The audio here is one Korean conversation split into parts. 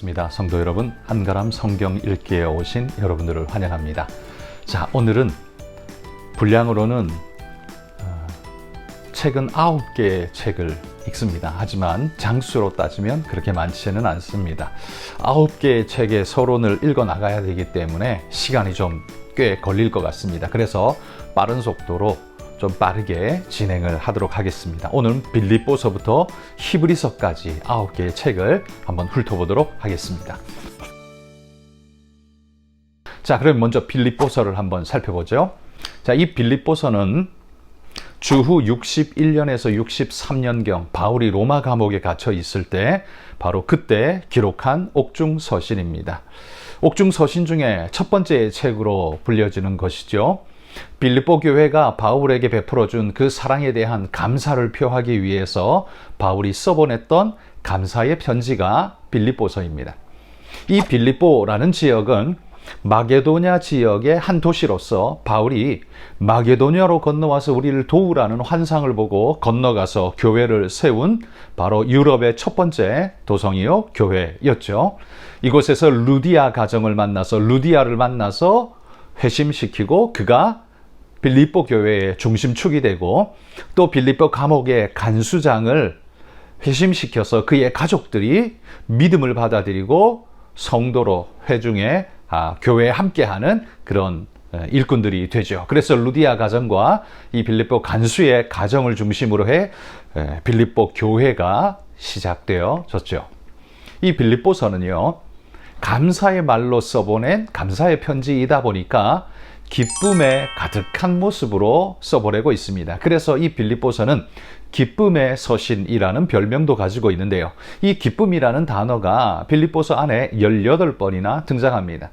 반갑습니다. 성도 여러분, 한가람 성경 읽기에 오신 여러분들을 환영합니다. 자, 오늘은 분량으로는 책은 9개의 책을 읽습니다. 하지만 장수로 따지면 그렇게 많지는 않습니다. 9개의 책의 서론을 읽어 나가야 되기 때문에 시간이 좀 꽤 걸릴 것 같습니다. 그래서 빠른 속도로 좀 빠르게 진행을 하도록 하겠습니다. 오늘 빌립보서부터 히브리서까지 9개의 책을 한번 훑어보도록 하겠습니다. 자, 그럼 먼저 빌립보서를 한번 살펴보죠. 자, 이 빌립보서는 주후 61년에서 63년경 바울이 로마 감옥에 갇혀 있을 때 바로 그때 기록한 옥중서신입니다. 옥중서신 중에 첫 번째 책으로 불려지는 것이죠. 빌립보 교회가 바울에게 베풀어준 그 사랑에 대한 감사를 표하기 위해서 바울이 써보냈던 감사의 편지가 빌립보서입니다. 이 빌립보라는 지역은 마게도냐 지역의 한 도시로서 바울이 마게도냐로 건너와서 우리를 도우라는 환상을 보고 건너가서 교회를 세운 바로 유럽의 첫 번째 도성이요 교회였죠. 이곳에서 루디아 가정을 만나서 루디아를 만나서 회심시키고 그가 빌립보 교회의 중심축이 되고 또 빌립보 감옥의 간수장을 회심시켜서 그의 가족들이 믿음을 받아들이고 성도로 회중에 교회에 함께하는 그런 일꾼들이 되죠. 그래서 루디아 가정과 이 빌립보 간수의 가정을 중심으로 해 빌립보 교회가 시작되어졌죠. 이 빌립보서는요, 감사의 말로 써보낸 감사의 편지이다 보니까 기쁨에 가득한 모습으로 써보내고 있습니다. 그래서 이 빌립보서는 기쁨의 서신이라는 별명도 가지고 있는데요. 이 기쁨이라는 단어가 빌립보서 안에 18번이나 등장합니다.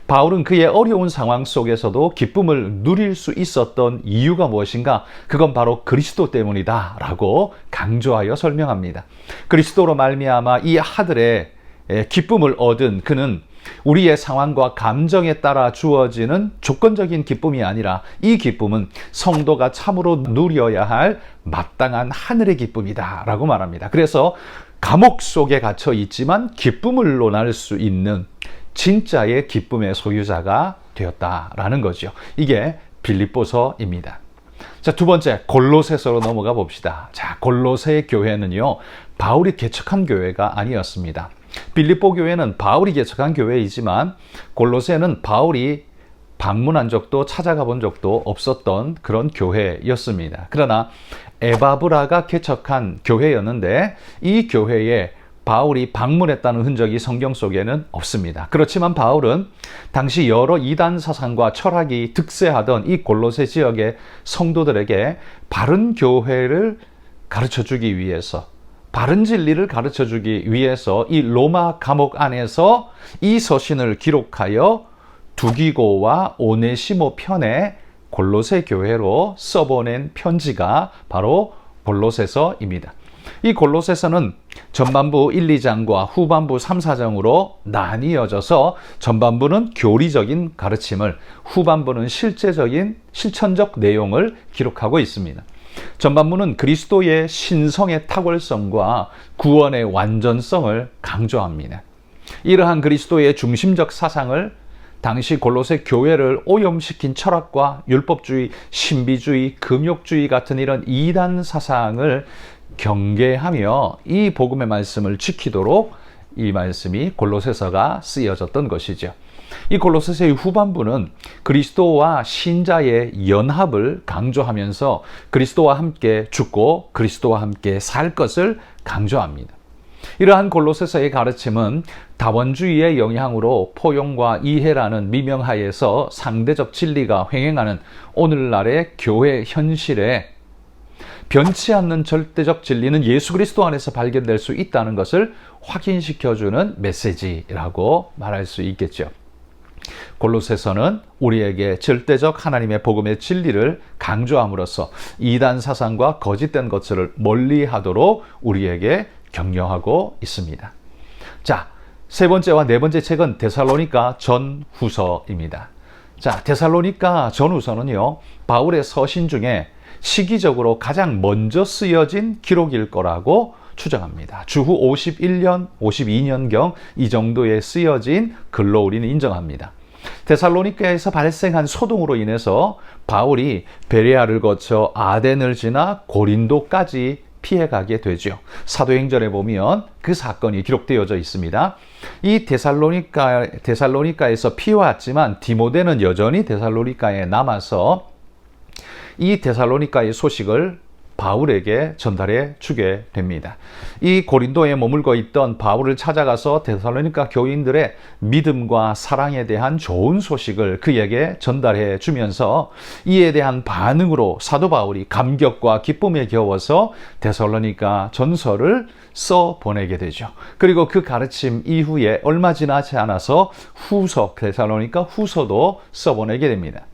바울은 그의 어려운 상황 속에서도 기쁨을 누릴 수 있었던 이유가 무엇인가? 그건 바로 그리스도 때문이다 라고 강조하여 설명합니다. 그리스도로 말미암아 이 하늘에 기쁨을 얻은 그는 우리의 상황과 감정에 따라 주어지는 조건적인 기쁨이 아니라 이 기쁨은 성도가 참으로 누려야 할 마땅한 하늘의 기쁨이다 라고 말합니다. 그래서 감옥 속에 갇혀 있지만 기쁨을 논할 수 있는 진짜의 기쁨의 소유자가 되었다라는 거죠. 이게 빌립보서입니다. 자, 두 번째 골로새서로 넘어가 봅시다. 자, 골로새 교회는요, 바울이 개척한 교회가 아니었습니다. 빌립보 교회는 바울이 개척한 교회이지만 골로새는 바울이 방문한 적도 찾아가 본 적도 없었던 그런 교회였습니다. 그러나 에바브라가 개척한 교회였는데 이 교회에 바울이 방문했다는 흔적이 성경 속에는 없습니다. 그렇지만 바울은 당시 여러 이단 사상과 철학이 득세하던 이 골로새 지역의 성도들에게 바른 교회를 가르쳐주기 위해서, 바른 진리를 가르쳐주기 위해서 이 로마 감옥 안에서 이 서신을 기록하여 두기고와 오네시모 편에 골로새 교회로 써보낸 편지가 바로 골로새서입니다. 이 골로새서는 전반부 1, 2장과 후반부 3, 4장으로 나뉘어져서 전반부는 교리적인 가르침을, 후반부는 실천적 내용을 기록하고 있습니다. 전반부는 그리스도의 신성의 탁월성과 구원의 완전성을 강조합니다. 이러한 그리스도의 중심적 사상을 당시 골로새 교회를 오염시킨 철학과 율법주의, 신비주의, 금욕주의 같은 이런 이단 사상을 경계하며 이 복음의 말씀을 지키도록 이 말씀이 골로새서가 쓰여졌던 것이죠. 이 골로새서의 후반부는 그리스도와 신자의 연합을 강조하면서 그리스도와 함께 죽고 그리스도와 함께 살 것을 강조합니다. 이러한 골로새서의 가르침은 다원주의의 영향으로 포용과 이해라는 미명하에서 상대적 진리가 횡행하는 오늘날의 교회 현실에 변치 않는 절대적 진리는 예수 그리스도 안에서 발견될 수 있다는 것을 확인시켜주는 메시지라고 말할 수 있겠죠. 골로새서는 우리에게 절대적 하나님의 복음의 진리를 강조함으로써 이단 사상과 거짓된 것들을 멀리하도록 우리에게 격려하고 있습니다. 자, 세 번째와 네 번째 책은 데살로니가 전후서입니다. 자, 데살로니가 전후서는요, 바울의 서신 중에 시기적으로 가장 먼저 쓰여진 기록일 거라고 추정합니다. 주후 51년, 52년경 이 정도에 쓰여진 글로 우리는 인정합니다. 데살로니가에서 발생한 소동으로 인해서 바울이 베레아를 거쳐 아덴을 지나 고린도까지 피해가게 되죠. 사도행전에 보면 그 사건이 기록되어져 있습니다. 이 데살로니가에서 피해왔지만 디모데는 여전히 데살로니가에 남아서 이 데살로니가의 소식을 바울에게 전달해 주게 됩니다. 이 고린도에 머물고 있던 바울을 찾아가서 데살로니가 교인들의 믿음과 사랑에 대한 좋은 소식을 그에게 전달해 주면서 이에 대한 반응으로 사도 바울이 감격과 기쁨에 겨워서 데살로니가 전서를 써 보내게 되죠. 그리고 그 가르침 이후에 얼마 지나지 않아서 데살로니가 후서도 써 보내게 됩니다.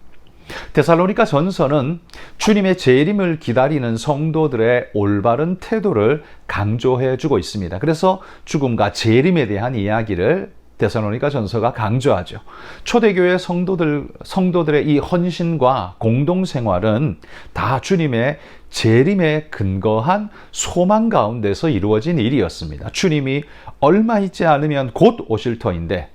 데살로니가 전서는 주님의 재림을 기다리는 성도들의 올바른 태도를 강조해 주고 있습니다. 그래서 죽음과 재림에 대한 이야기를 데살로니가 전서가 강조하죠. 초대교회 성도들의 이 헌신과 공동생활은 다 주님의 재림에 근거한 소망 가운데서 이루어진 일이었습니다. 주님이 얼마 있지 않으면 곧 오실 터인데,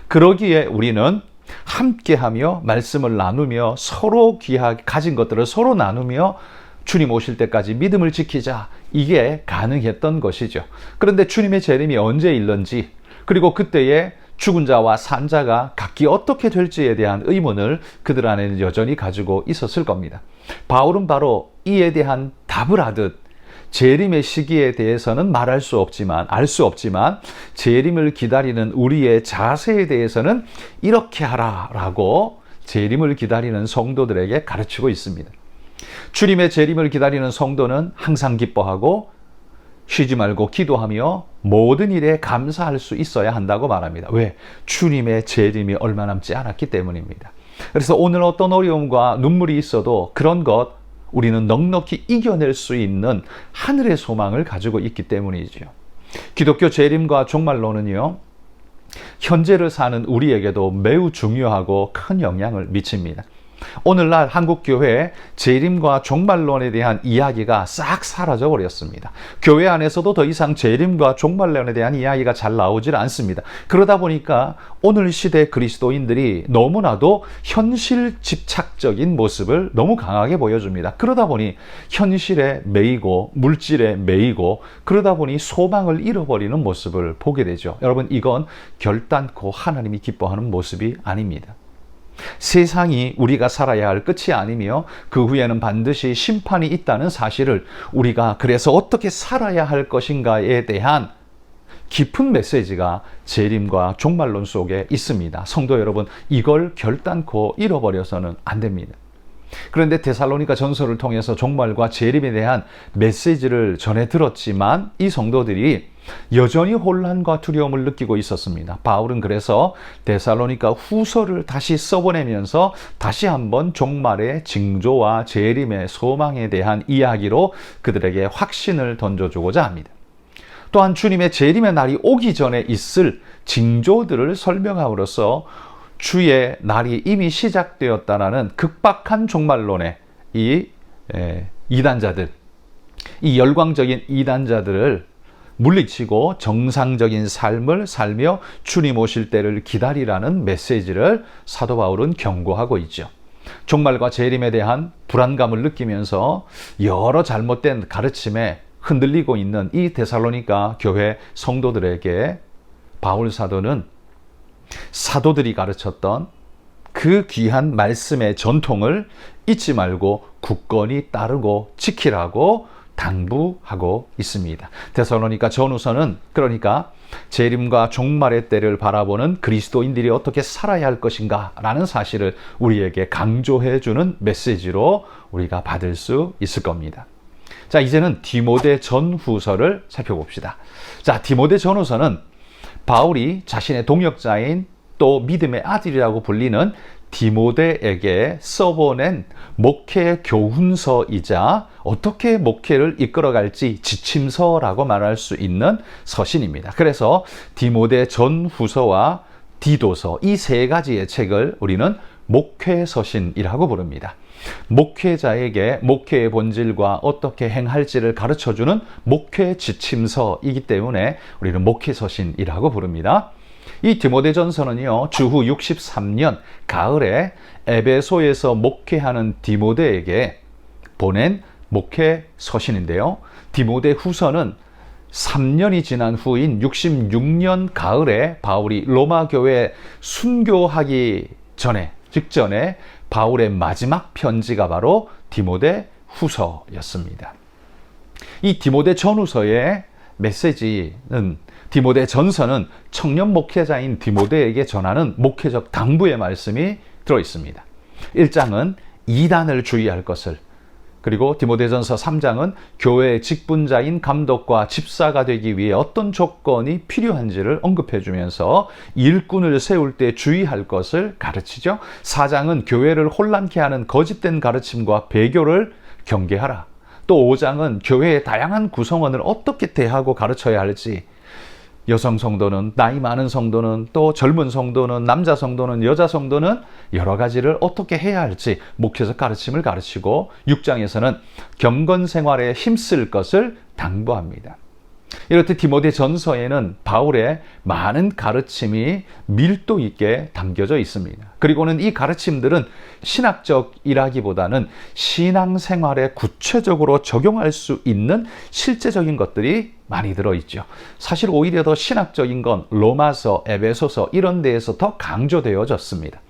그러기에 우리는 함께하며 말씀을 나누며 서로 귀하게 가진 것들을 서로 나누며 주님 오실 때까지 믿음을 지키자, 이게 가능했던 것이죠. 그런데 주님의 재림이 언제 일는지, 그리고 그때의 죽은 자와 산 자가 각기 어떻게 될지에 대한 의문을 그들 안에는 여전히 가지고 있었을 겁니다. 바울은 바로 이에 대한 답을 하듯 재림의 시기에 대해서는 알 수 없지만 재림을 기다리는 우리의 자세에 대해서는 이렇게 하라라고 재림을 기다리는 성도들에게 가르치고 있습니다. 주님의 재림을 기다리는 성도는 항상 기뻐하고 쉬지 말고 기도하며 모든 일에 감사할 수 있어야 한다고 말합니다. 왜? 주님의 재림이 얼마 남지 않았기 때문입니다. 그래서 오늘 어떤 어려움과 눈물이 있어도 그런 것 우리는 넉넉히 이겨낼 수 있는 하늘의 소망을 가지고 있기 때문이지요. 기독교 재림과 종말론은요, 현재를 사는 우리에게도 매우 중요하고 큰 영향을 미칩니다. 오늘날 한국교회의 재림과 종말론에 대한 이야기가 싹 사라져 버렸습니다. 교회 안에서도 더 이상 재림과 종말론에 대한 이야기가 잘 나오질 않습니다. 그러다 보니까 오늘 시대 그리스도인들이 너무나도 현실 집착적인 모습을 너무 강하게 보여줍니다. 그러다 보니 현실에 매이고 물질에 매이고 그러다 보니 소망을 잃어버리는 모습을 보게 되죠. 여러분, 이건 결단코 하나님이 기뻐하는 모습이 아닙니다. 세상이 우리가 살아야 할 끝이 아니며 그 후에는 반드시 심판이 있다는 사실을 우리가 그래서 어떻게 살아야 할 것인가에 대한 깊은 메시지가 재림과 종말론 속에 있습니다. 성도 여러분, 이걸 결단코 잃어버려서는 안 됩니다. 그런데 데살로니가 전서를 통해서 종말과 재림에 대한 메시지를 전해 들었지만 이 성도들이 여전히 혼란과 두려움을 느끼고 있었습니다. 바울은 그래서 데살로니가 후서를 다시 써보내면서 다시 한번 종말의 징조와 재림의 소망에 대한 이야기로 그들에게 확신을 던져주고자 합니다. 또한 주님의 재림의 날이 오기 전에 있을 징조들을 설명함으로써 주의 날이 이미 시작되었다라는 극박한 종말론의 이 이단자들, 이 열광적인 이단자들을 물리치고 정상적인 삶을 살며 주님 오실 때를 기다리라는 메시지를 사도 바울은 경고하고 있죠. 종말과 재림에 대한 불안감을 느끼면서 여러 잘못된 가르침에 흔들리고 있는 이 데살로니가 교회 성도들에게 바울 사도는 사도들이 가르쳤던 그 귀한 말씀의 전통을 잊지 말고 굳건히 따르고 지키라고 당부하고 있습니다. 데살로니가 전후서는 그러니까 재림과 종말의 때를 바라보는 그리스도인들이 어떻게 살아야 할 것인가 라는 사실을 우리에게 강조해주는 메시지로 우리가 받을 수 있을 겁니다. 자, 이제는 디모데 전후서를 살펴봅시다. 자, 디모데 전후서는 바울이 자신의 동역자인 또 믿음의 아들이라고 불리는 디모데에게 써보낸 목회 교훈서이자 어떻게 목회를 이끌어갈지 지침서라고 말할 수 있는 서신입니다. 그래서 디모데 전후서와 디도서 이 세 가지의 책을 우리는 목회서신이라고 부릅니다. 목회자에게 목회의 본질과 어떻게 행할지를 가르쳐주는 목회 지침서이기 때문에 우리는 목회서신이라고 부릅니다. 이 디모데전서는요, 주후 63년 가을에 에베소에서 목회하는 디모데에게 보낸 목회서신인데요. 디모데 후서는 3년이 지난 후인 66년 가을에 바울이 로마 교회에 순교하기 직전에 바울의 마지막 편지가 바로 디모데 후서였습니다. 이 디모데 전후서의 메시지는, 디모데 전서는 청년 목회자인 디모데에게 전하는 목회적 당부의 말씀이 들어 있습니다. 1장은 이단을 주의할 것을, 그리고 디모데전서 3장은 교회의 직분자인 감독과 집사가 되기 위해 어떤 조건이 필요한지를 언급해 주면서 일꾼을 세울 때 주의할 것을 가르치죠. 4장은 교회를 혼란케 하는 거짓된 가르침과 배교를 경계하라. 또 5장은 교회의 다양한 구성원을 어떻게 대하고 가르쳐야 할지, 여성 성도는, 나이 많은 성도는, 또 젊은 성도는, 남자 성도는, 여자 성도는 여러 가지를 어떻게 해야 할지 목회적 가르침을 가르치고, 6장에서는 경건 생활에 힘쓸 것을 당부합니다. 이렇듯 디모데 전서에는 바울의 많은 가르침이 밀도 있게 담겨져 있습니다. 그리고는 이 가르침들은 신학적이라기보다는 신앙생활에 구체적으로 적용할 수 있는 실제적인 것들이 많이 들어있죠. 사실 오히려 더 신학적인 건 로마서, 에베소서 이런 데에서 더 강조되어졌습니다.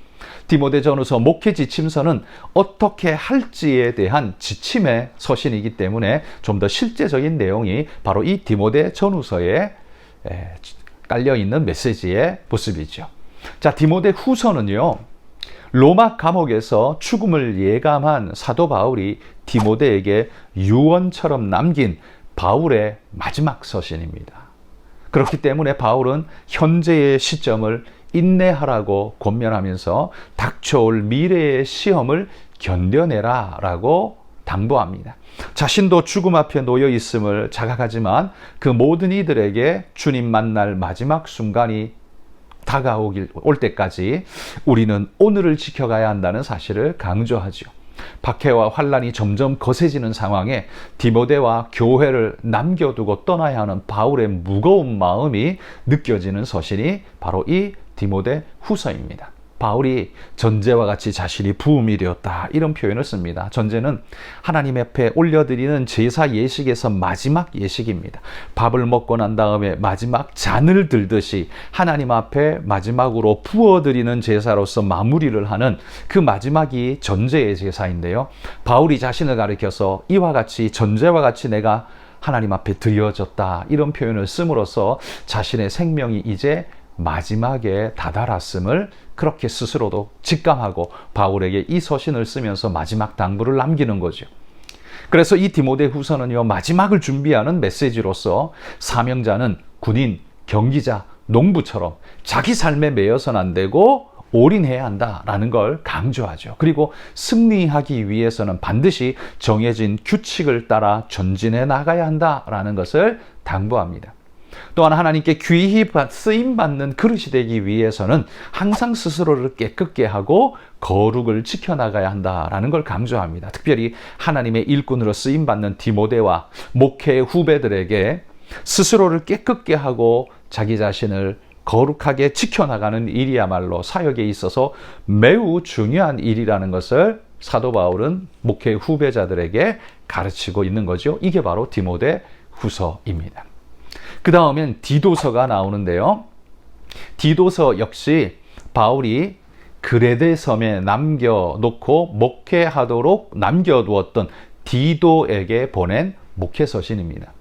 디모데전후서 목회 지침서는 어떻게 할지에 대한 지침의 서신이기 때문에 좀 더 실제적인 내용이 바로 이 디모데전후서에 깔려있는 메시지의 모습이죠. 자, 디모데 후서는요, 로마 감옥에서 죽음을 예감한 사도 바울이 디모데에게 유언처럼 남긴 바울의 마지막 서신입니다. 그렇기 때문에 바울은 현재의 시점을 인내하라고 권면하면서 닥쳐올 미래의 시험을 견뎌내라 라고 당부합니다. 자신도 죽음 앞에 놓여 있음을 자각하지만 그 모든 이들에게 주님 만날 마지막 순간이 올 때까지 우리는 오늘을 지켜가야 한다는 사실을 강조하죠. 박해와 환란이 점점 거세지는 상황에 디모데와 교회를 남겨두고 떠나야 하는 바울의 무거운 마음이 느껴지는 서신이 바로 이 디모데 후서입니다. 바울이 전제와 같이 자신이 부음이 되었다, 이런 표현을 씁니다. 전제는 하나님 앞에 올려드리는 제사 예식에서 마지막 예식입니다. 밥을 먹고 난 다음에 마지막 잔을 들듯이 하나님 앞에 마지막으로 부어드리는 제사로서 마무리를 하는 그 마지막이 전제의 제사인데요. 바울이 자신을 가리켜서 이와 같이, 전제와 같이 내가 하나님 앞에 드려졌다, 이런 표현을 씀으로써 자신의 생명이 이제 마지막에 다다랐음을 그렇게 스스로도 직감하고 바울에게 이 서신을 쓰면서 마지막 당부를 남기는 거죠. 그래서 이 디모데 후서는요, 마지막을 준비하는 메시지로서 사명자는 군인, 경기자, 농부처럼 자기 삶에 매여서는 안 되고 올인해야 한다라는 걸 강조하죠. 그리고 승리하기 위해서는 반드시 정해진 규칙을 따라 전진해 나가야 한다라는 것을 당부합니다. 또한 하나님께 귀히 쓰임받는 그릇이 되기 위해서는 항상 스스로를 깨끗게 하고 거룩을 지켜나가야 한다라는 걸 강조합니다. 특별히 하나님의 일꾼으로 쓰임받는 디모데와 목회 후배들에게 스스로를 깨끗게 하고 자기 자신을 거룩하게 지켜나가는 일이야말로 사역에 있어서 매우 중요한 일이라는 것을 사도 바울은 목회 후배자들에게 가르치고 있는 거죠. 이게 바로 디모데 후서입니다. 그 다음엔 디도서가 나오는데요. 디도서 역시 바울이 그레데 섬에 남겨놓고 목회하도록 남겨두었던 디도에게 보낸 목회서신입니다.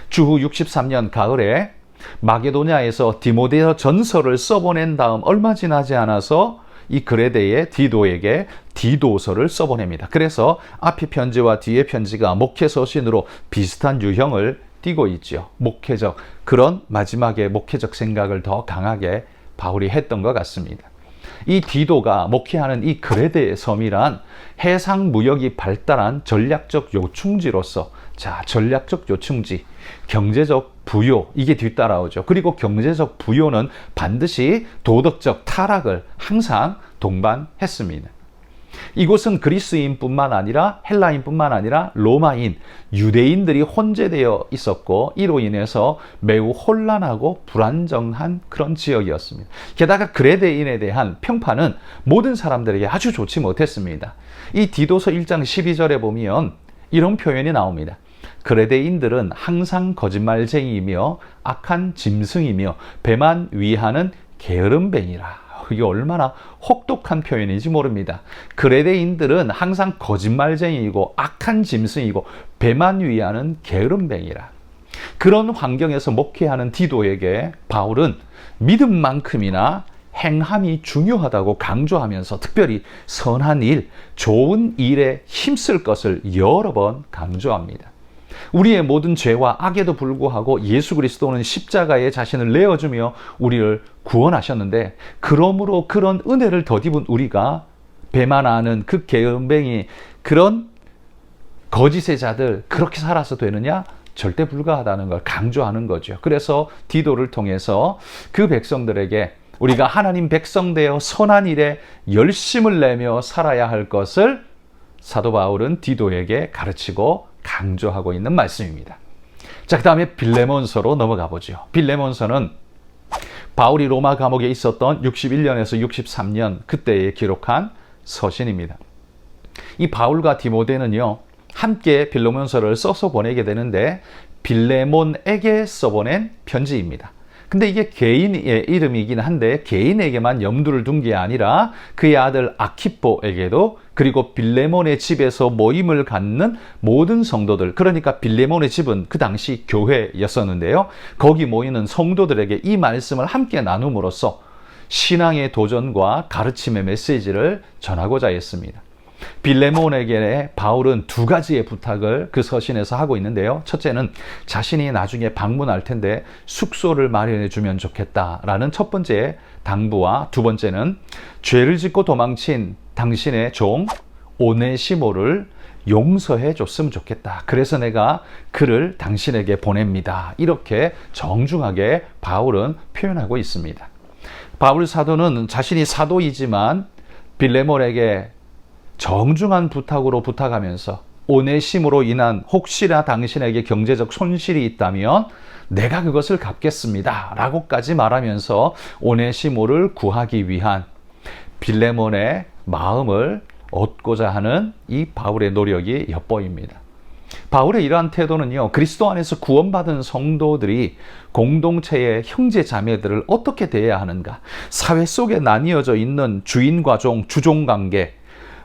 주후 63년 가을에 마게도냐에서 디모데 전서를 써보낸 다음 얼마 지나지 않아서 이 그레데의 디도에게 디도서를 써보냅니다. 그래서 앞의 편지와 뒤의 편지가 목회서신으로 비슷한 유형을 띠고 있죠. 목회적, 그런 마지막에 목회적 생각을 더 강하게 바울이 했던 것 같습니다. 이 디도가 목회하는 이 그레데 섬이란 해상 무역이 발달한 전략적 요충지로서, 자, 전략적 요충지, 경제적 부요, 이게 뒤따라오죠. 그리고 경제적 부요는 반드시 도덕적 타락을 항상 동반했습니다. 이곳은 그리스인뿐만 아니라 헬라인뿐만 아니라 로마인, 유대인들이 혼재되어 있었고 이로 인해서 매우 혼란하고 불안정한 그런 지역이었습니다. 게다가 그레데인에 대한 평판은 모든 사람들에게 아주 좋지 못했습니다. 이 디도서 1장 12절에 보면 이런 표현이 나옵니다. 그레데인들은 항상 거짓말쟁이이며 악한 짐승이며 배만 위하는 게으름뱅이라. 이게 얼마나 혹독한 표현인지 모릅니다. 그레데인들은 항상 거짓말쟁이이고 악한 짐승이고 배만 위하는 게으름뱅이라. 그런 환경에서 목회하는 디도에게 바울은 믿음만큼이나 행함이 중요하다고 강조하면서 특별히 선한 일, 좋은 일에 힘쓸 것을 여러 번 강조합니다. 우리의 모든 죄와 악에도 불구하고 예수 그리스도는 십자가에 자신을 내어주며 우리를 구원하셨는데, 그러므로 그런 은혜를 덧입은 우리가 배만 아는 그 게으름뱅이, 그런 거짓의 자들 그렇게 살아서 되느냐? 절대 불가하다는 걸 강조하는 거죠. 그래서 디도를 통해서 그 백성들에게 우리가 하나님 백성 되어 선한 일에 열심을 내며 살아야 할 것을 사도 바울은 디도에게 가르치고 강조하고 있는 말씀입니다. 자, 그 다음에 빌레몬서로 넘어가 보죠. 빌레몬서는 바울이 로마 감옥에 있었던 61년에서 63년 그때에 기록한 서신입니다. 이 바울과 디모데는요, 함께 빌레몬서를 써서 보내게 되는데 빌레몬에게 써보낸 편지입니다. 근데 이게 개인의 이름이긴 한데 개인에게만 염두를 둔 게 아니라 그의 아들 아키포에게도, 그리고 빌레몬의 집에서 모임을 갖는 모든 성도들, 그러니까 빌레몬의 집은 그 당시 교회였었는데요, 거기 모이는 성도들에게 이 말씀을 함께 나눔으로써 신앙의 도전과 가르침의 메시지를 전하고자 했습니다. 빌레몬에게 바울은 두 가지의 부탁을 그 서신에서 하고 있는데요. 첫째는 자신이 나중에 방문할 텐데 숙소를 마련해 주면 좋겠다라는 첫 번째 당부와, 두 번째는 죄를 짓고 도망친 당신의 종 오네시모를 용서해 줬으면 좋겠다. 그래서 내가 그를 당신에게 보냅니다. 이렇게 정중하게 바울은 표현하고 있습니다. 바울 사도는 자신이 사도이지만 빌레몬에게 정중한 부탁으로 부탁하면서 오네심으로 인한 혹시나 당신에게 경제적 손실이 있다면 내가 그것을 갚겠습니다 라고까지 말하면서 오네시모를 구하기 위한 빌레몬의 마음을 얻고자 하는 이 바울의 노력이 엿보입니다. 바울의 이러한 태도는요, 그리스도 안에서 구원받은 성도들이 공동체의 형제 자매들을 어떻게 대해야 하는가, 사회 속에 나뉘어져 있는 주인과 종, 주종 관계,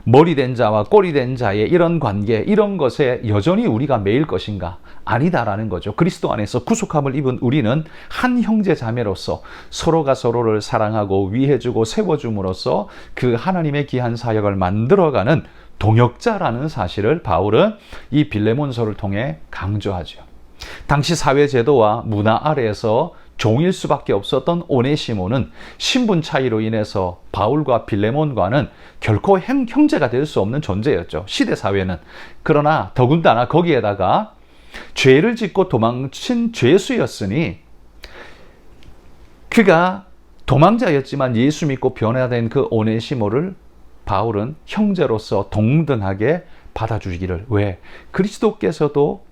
머리 된 자와 꼬리 된 자의 이런 관계, 이런 것에 여전히 우리가 매일 것인가? 아니다라는 거죠. 그리스도 안에서 구속함을 입은 우리는 한 형제 자매로서 서로가 서로를 사랑하고 위해주고 세워줌으로써 그 하나님의 귀한 사역을 만들어가는 동역자라는 사실을 바울은 이 빌레몬서를 통해 강조하죠. 당시 사회 제도와 문화 아래에서 종일 수밖에 없었던 오네시모는 신분 차이로 인해서 바울과 빌레몬과는 결코 형제가 될 수 없는 존재였죠. 시대 사회는. 그러나 더군다나 거기에다가 죄를 짓고 도망친 죄수였으니, 그가 도망자였지만 예수 믿고 변화된 그 오네시모를 바울은 형제로서 동등하게 받아주기를, 왜? 그리스도께서도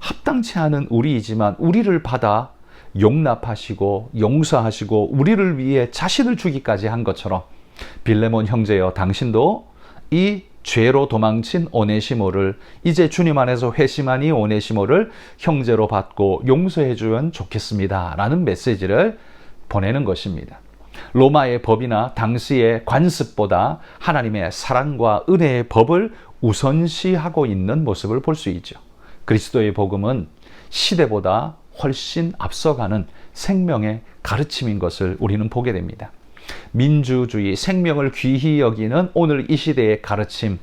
합당치 않은 우리이지만 우리를 받아 용납하시고 용서하시고 우리를 위해 자신을 주기까지 한 것처럼, 빌레몬 형제여, 당신도 이 죄로 도망친 오네시모를 이제 주님 안에서 회심한 이 오네시모를 형제로 받고 용서해 주면 좋겠습니다 라는 메시지를 보내는 것입니다. 로마의 법이나 당시의 관습보다 하나님의 사랑과 은혜의 법을 우선시하고 있는 모습을 볼 수 있죠. 그리스도의 복음은 시대보다 훨씬 앞서가는 생명의 가르침인 것을 우리는 보게 됩니다. 민주주의, 생명을 귀히 여기는 오늘 이 시대의 가르침,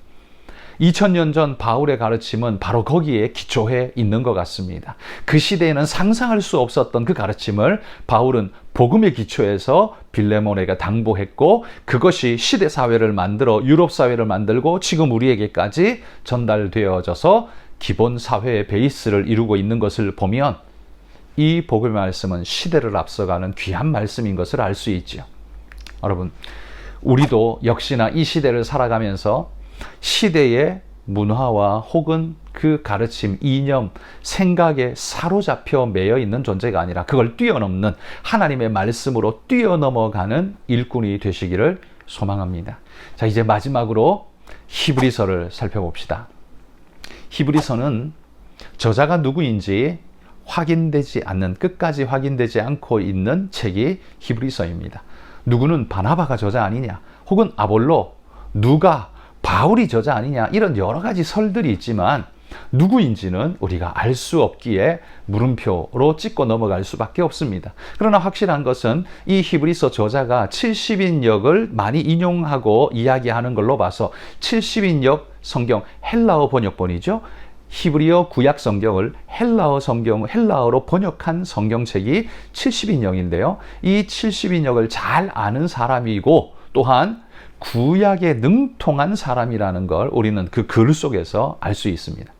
2000년 전 바울의 가르침은 바로 거기에 기초해 있는 것 같습니다. 그 시대에는 상상할 수 없었던 그 가르침을 바울은 복음의 기초에서 빌레몬에게 당부했고, 그것이 시대 사회를 만들어 유럽 사회를 만들고 지금 우리에게까지 전달되어져서 기본 사회의 베이스를 이루고 있는 것을 보면 이 복음의 말씀은 시대를 앞서가는 귀한 말씀인 것을 알 수 있지요. 여러분, 우리도 역시나 이 시대를 살아가면서 시대의 문화와 혹은 그 가르침, 이념, 생각에 사로잡혀 매여 있는 존재가 아니라 그걸 뛰어넘는 하나님의 말씀으로 뛰어넘어가는 일꾼이 되시기를 소망합니다. 자, 이제 마지막으로 히브리서를 살펴봅시다. 히브리서는 저자가 누구인지 확인되지 않는, 끝까지 확인되지 않고 있는 책이 히브리서입니다. 누구는 바나바가 저자 아니냐, 혹은 아볼로, 누가, 바울이 저자 아니냐, 이런 여러 가지 설들이 있지만 누구인지는 우리가 알 수 없기에 물음표로 찍고 넘어갈 수밖에 없습니다. 그러나 확실한 것은 이 히브리서 저자가 70인역을 많이 인용하고 이야기하는 걸로 봐서 70인역 성경, 헬라어 번역본이죠. 히브리어 구약 성경을 헬라어로 번역한 성경책이 70인역인데요. 이 70인역을 잘 아는 사람이고 또한 구약에 능통한 사람이라는 걸 우리는 그 글 속에서 알 수 있습니다.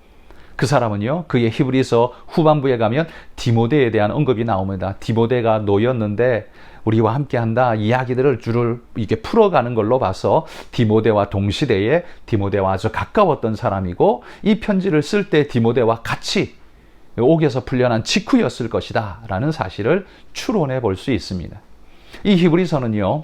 그 사람은요, 그의 히브리서 후반부에 가면 디모데에 대한 언급이 나옵니다. 디모데가 노였는데 우리와 함께 한다, 이야기들을 줄을 이렇게 풀어가는 걸로 봐서 디모데와 동시대에 디모데와 아주 가까웠던 사람이고, 이 편지를 쓸 때 디모데와 같이 옥에서 풀려난 직후였을 것이다 라는 사실을 추론해 볼 수 있습니다. 이 히브리서는요,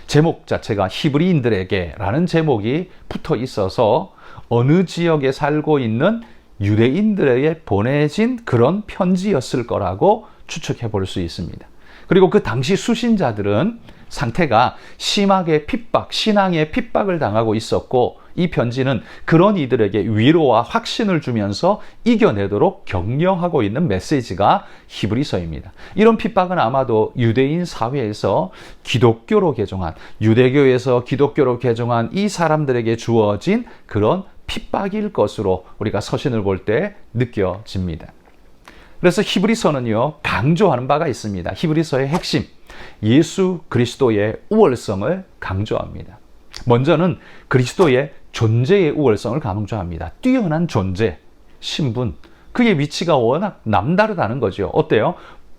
제목 자체가 히브리인들에게 라는 제목이 붙어 있어서 어느 지역에 살고 있는 유대인들에게 보내진 그런 편지였을 거라고 추측해 볼 수 있습니다. 그리고 그 당시 수신자들은 상태가 심하게 신앙의 핍박을 당하고 있었고, 이 편지는 그런 이들에게 위로와 확신을 주면서 이겨내도록 격려하고 있는 메시지가 히브리서입니다. 이런 핍박은 아마도 유대인 사회에서 기독교로 개종한, 유대교에서 기독교로 개종한 이 사람들에게 주어진 그런 핍박일 것으로 우리가 서신을 볼 때 느껴집니다. 그래서 히브리서는요, 강조하는 바가 있습니다. 히브리서의 핵심, 예수 그리스도의 우월성을 강조합니다. 먼저는 그리스도의 존재의 우월성을 강조합니다. 뛰어난 존재, 신분, 그의 위치가 워낙 남다르다는 거죠. 어때요?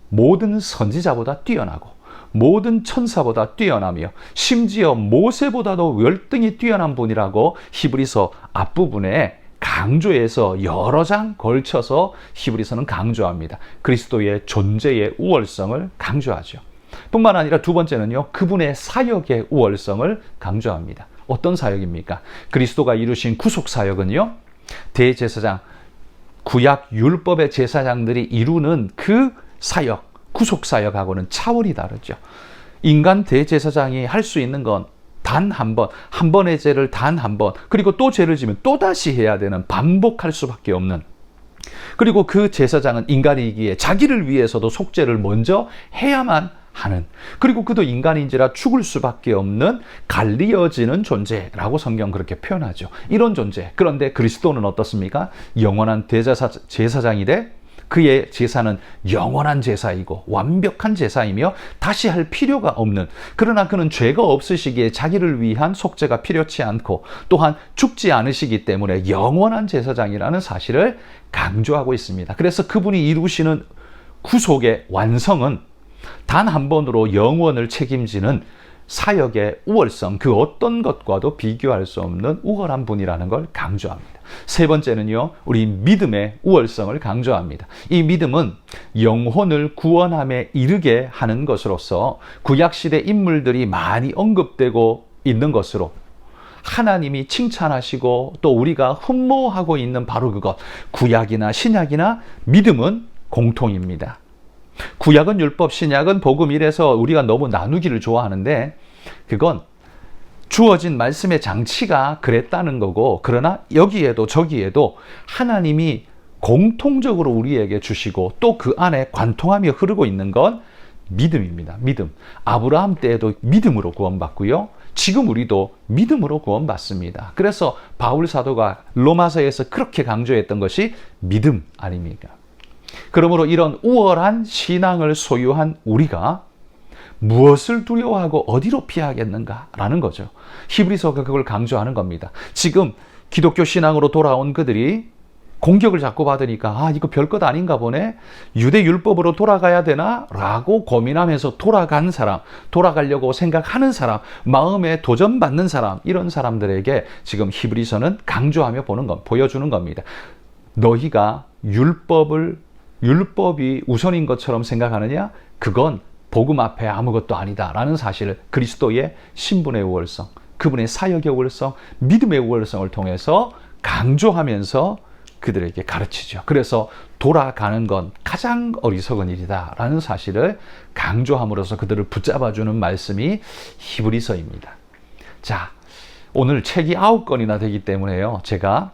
모든 선지자보다 뛰어나고 모든 천사보다 뛰어나며 심지어 모세보다도 월등히 뛰어난 분이라고 히브리서 앞부분에 강조해서 여러 장 걸쳐서 히브리서는 강조합니다. 그리스도의 존재의 우월성을 강조하죠. 뿐만 아니라 두 번째는요, 그분의 사역의 우월성을 강조합니다. 어떤 사역입니까? 그리스도가 이루신 구속 사역은요, 대제사장, 구약 율법의 제사장들이 이루는 그 사역, 구속 사역하고는 차원이 다르죠. 인간 대제사장이 할 수 있는 건 단 한 번, 한 번의 죄를 단 한 번, 그리고 또 죄를 지면 또다시 해야 되는, 반복할 수밖에 없는, 그리고 그 제사장은 인간이기에 자기를 위해서도 속죄를 먼저 해야만 하는, 그리고 그도 인간인지라 죽을 수밖에 없는 갈리어지는 존재라고 성경 그렇게 표현하죠. 이런 존재. 그런데 그리스도는 어떻습니까? 영원한 제사장이 돼 그의 제사는 영원한 제사이고 완벽한 제사이며 다시 할 필요가 없는, 그러나 그는 죄가 없으시기에 자기를 위한 속죄가 필요치 않고 또한 죽지 않으시기 때문에 영원한 제사장이라는 사실을 강조하고 있습니다. 그래서 그분이 이루시는 구속의 완성은 단 한 번으로 영원을 책임지는 사역의 우월성, 그 어떤 것과도 비교할 수 없는 우월한 분이라는 걸 강조합니다. 세 번째는요, 우리 믿음의 우월성을 강조합니다. 이 믿음은 영혼을 구원함에 이르게 하는 것으로서 구약시대 인물들이 많이 언급되고 있는 것으로 하나님이 칭찬하시고 또 우리가 흠모하고 있는 바로 그것, 구약이나 신약이나 믿음은 공통입니다. 구약은 율법, 신약은 복음, 이래서 우리가 너무 나누기를 좋아하는데 그건 주어진 말씀의 장치가 그랬다는 거고, 그러나 여기에도 저기에도 하나님이 공통적으로 우리에게 주시고 또 그 안에 관통하며 흐르고 있는 건 믿음입니다. 믿음. 아브라함 때에도 믿음으로 구원받고요, 지금 우리도 믿음으로 구원받습니다. 그래서 바울 사도가 로마서에서 그렇게 강조했던 것이 믿음 아닙니까? 그러므로 이런 우월한 신앙을 소유한 우리가 무엇을 두려워하고 어디로 피하겠는가라는 거죠. 히브리서가 그걸 강조하는 겁니다. 지금 기독교 신앙으로 돌아온 그들이 공격을 자꾸 받으니까 이거 별것 아닌가 보네. 유대 율법으로 돌아가야 되나? 라고 고민하면서 돌아간 사람, 돌아가려고 생각하는 사람, 마음에 도전받는 사람, 이런 사람들에게 지금 히브리서는 강조하며 보여주는 겁니다. 너희가 율법이 우선인 것처럼 생각하느냐? 그건 복음 앞에 아무것도 아니다 라는 사실을 그리스도의 신분의 우월성, 그분의 사역의 우월성, 믿음의 우월성을 통해서 강조하면서 그들에게 가르치죠. 그래서 돌아가는 건 가장 어리석은 일이다 라는 사실을 강조함으로써 그들을 붙잡아주는 말씀이 히브리서입니다. 자, 오늘 책이 9권이나 되기 때문에요, 제가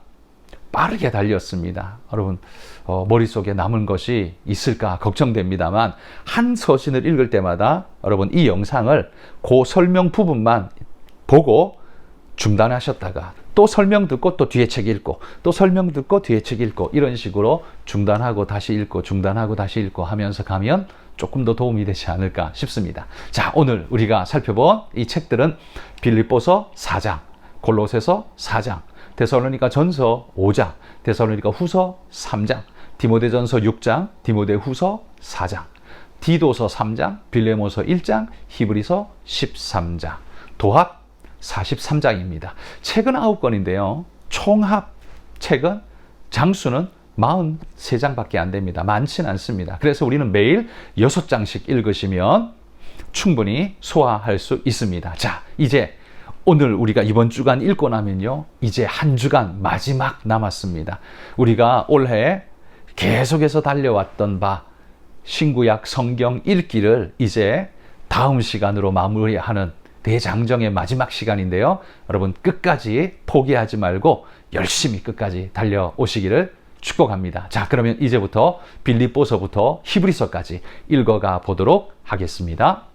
빠르게 달렸습니다. 여러분, 머릿속에 남은 것이 있을까 걱정됩니다만, 한 서신을 읽을 때마다 여러분 이 영상을 그 설명 부분만 보고 중단하셨다가 또 설명 듣고 또 뒤에 책 읽고 또 설명 듣고 뒤에 책 읽고 이런 식으로 중단하고 다시 읽고 중단하고 다시 읽고 하면서 가면 조금 더 도움이 되지 않을까 싶습니다. 자, 오늘 우리가 살펴본 이 책들은 빌립보서 4장, 골로새서 4장, 데살로니가 전서 5장, 데살로니가 후서 3장, 디모데전서 6장, 디모데 후서 4장, 디도서 3장, 빌레모서 1장, 히브리서 13장, 도합 43장입니다. 책은 9권인데요. 총합 책은 장수는 43장밖에 안 됩니다. 많지는 않습니다. 그래서 우리는 매일 6장씩 읽으시면 충분히 소화할 수 있습니다. 자, 이제 오늘 우리가 이번 주간 읽고 나면요, 이제 한 주간 마지막 남았습니다. 우리가 올해 계속해서 달려왔던 바 신구약 성경 읽기를 이제 다음 시간으로 마무리하는 대장정의 마지막 시간인데요. 여러분 끝까지 포기하지 말고 열심히 끝까지 달려오시기를 축복합니다. 자, 그러면 이제부터 빌립보서부터 히브리서까지 읽어가 보도록 하겠습니다.